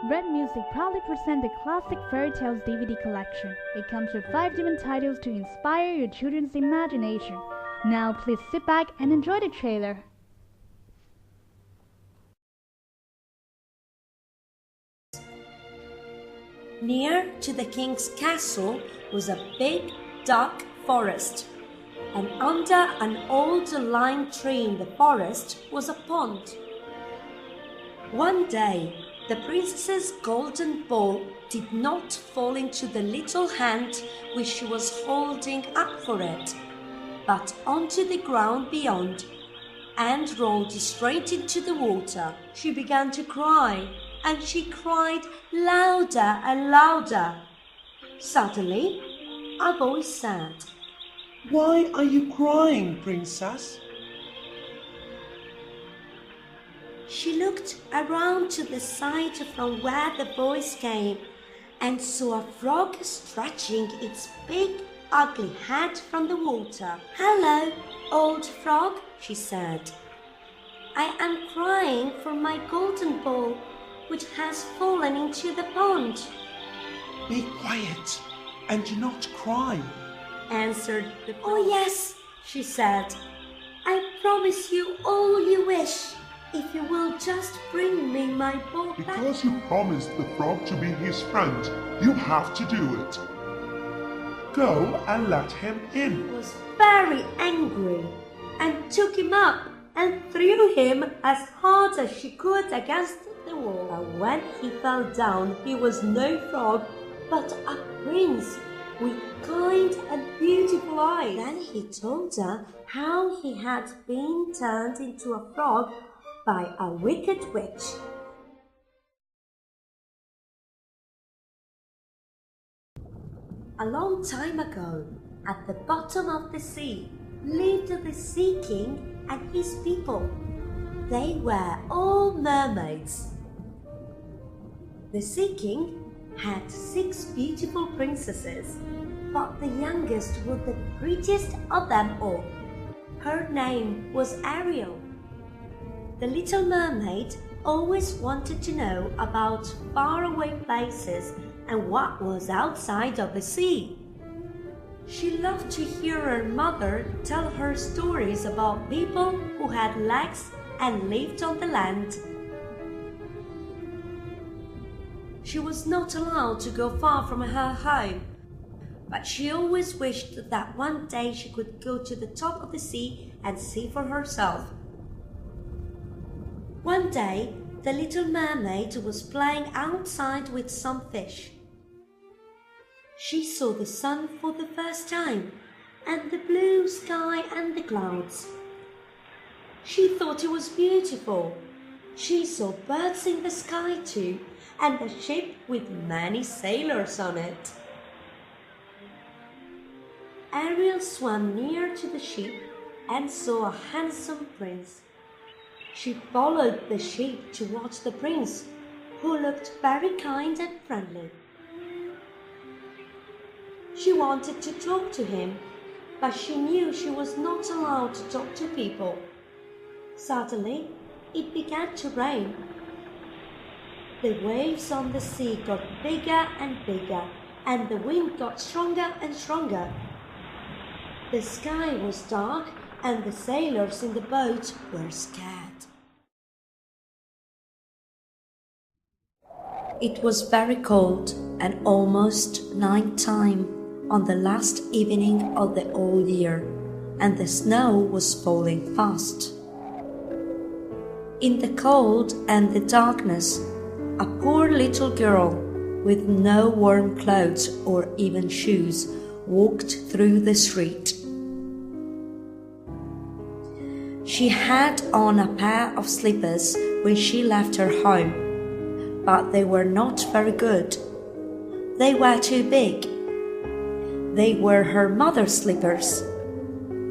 Red Music proudly presents the classic Fairytales DVD collection. It comes with 5 different titles to inspire your children's imagination. Now please sit back and enjoy the trailer. Near to the king's castle was a big, dark forest, and under an old lime tree in the forest was a pond. One day, the princess's golden ball did not fall into the little hand which she was holding up for it, but onto the ground beyond, and rolled straight into the water. She began to cry, and she cried louder and louder. Suddenly, a voice said, "Why are you crying, princess?" She looked around to the side from where the voice came and saw a frog stretching its big, ugly head from the water. "Hello, old frog," she said. "I am crying for my golden ball, which has fallen into the pond." "Be quiet and do not cry," answered the frog. "Oh yes," she said. "I promise you all you wish, if you will just bring me my ball back." Because you promised the frog to be his friend, you have to do it. Go and let him in. He was very angry and took him up and threw him as hard as she could against the wall. And when he fell down, he was no frog, but a prince with kind and beautiful eyes. Then he told her how he had been turned into a frog by a wicked witch. A long time ago, at the bottom of the sea, lived the Sea King and his people. They were all mermaids. The Sea King had 6 beautiful princesses, but the youngest was the prettiest of them all. Her name was Ariel. The little mermaid always wanted to know about faraway places and what was outside of the sea. She loved to hear her mother tell her stories about people who had legs and lived on the land. She was not allowed to go far from her home, but she always wished that one day she could go to the top of the sea and see for herself. One day, the little mermaid was playing outside with some fish. She saw the sun for the first time, and the blue sky and the clouds. She thought it was beautiful. She saw birds in the sky too, and a ship with many sailors on it. Ariel swam near to the ship and saw a handsome prince. She followed the ship towards the prince, who looked very kind and friendly. She wanted to talk to him, but she knew she was not allowed to talk to people. Suddenly, it began to rain. The waves on the sea got bigger and bigger, and the wind got stronger and stronger. The sky was dark, and the sailors in the boat were scared. It was very cold and almost night time on the last evening of the old year, and the snow was falling fast. In the cold and the darkness, a poor little girl with no warm clothes or even shoes walked through the street. She had on a pair of slippers when she left her home, but they were not very good. They were too big. They were her mother's slippers.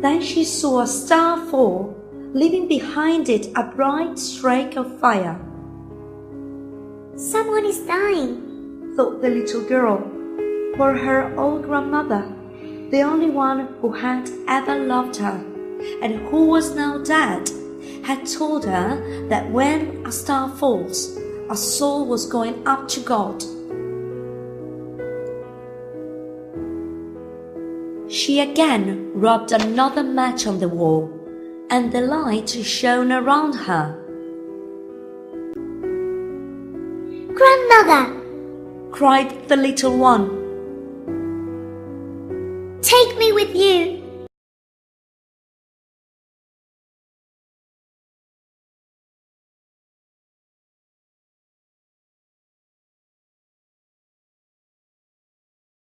Then she saw a star fall, leaving behind it a bright streak of fire. "Someone is dying," thought the little girl, for her old grandmother, the only one who had ever loved her and who was now dead, had told her that when a star falls, a soul was going up to God. She again rubbed another match on the wall, and the light shone around her. Grandmother, Cried the little one. take me with you.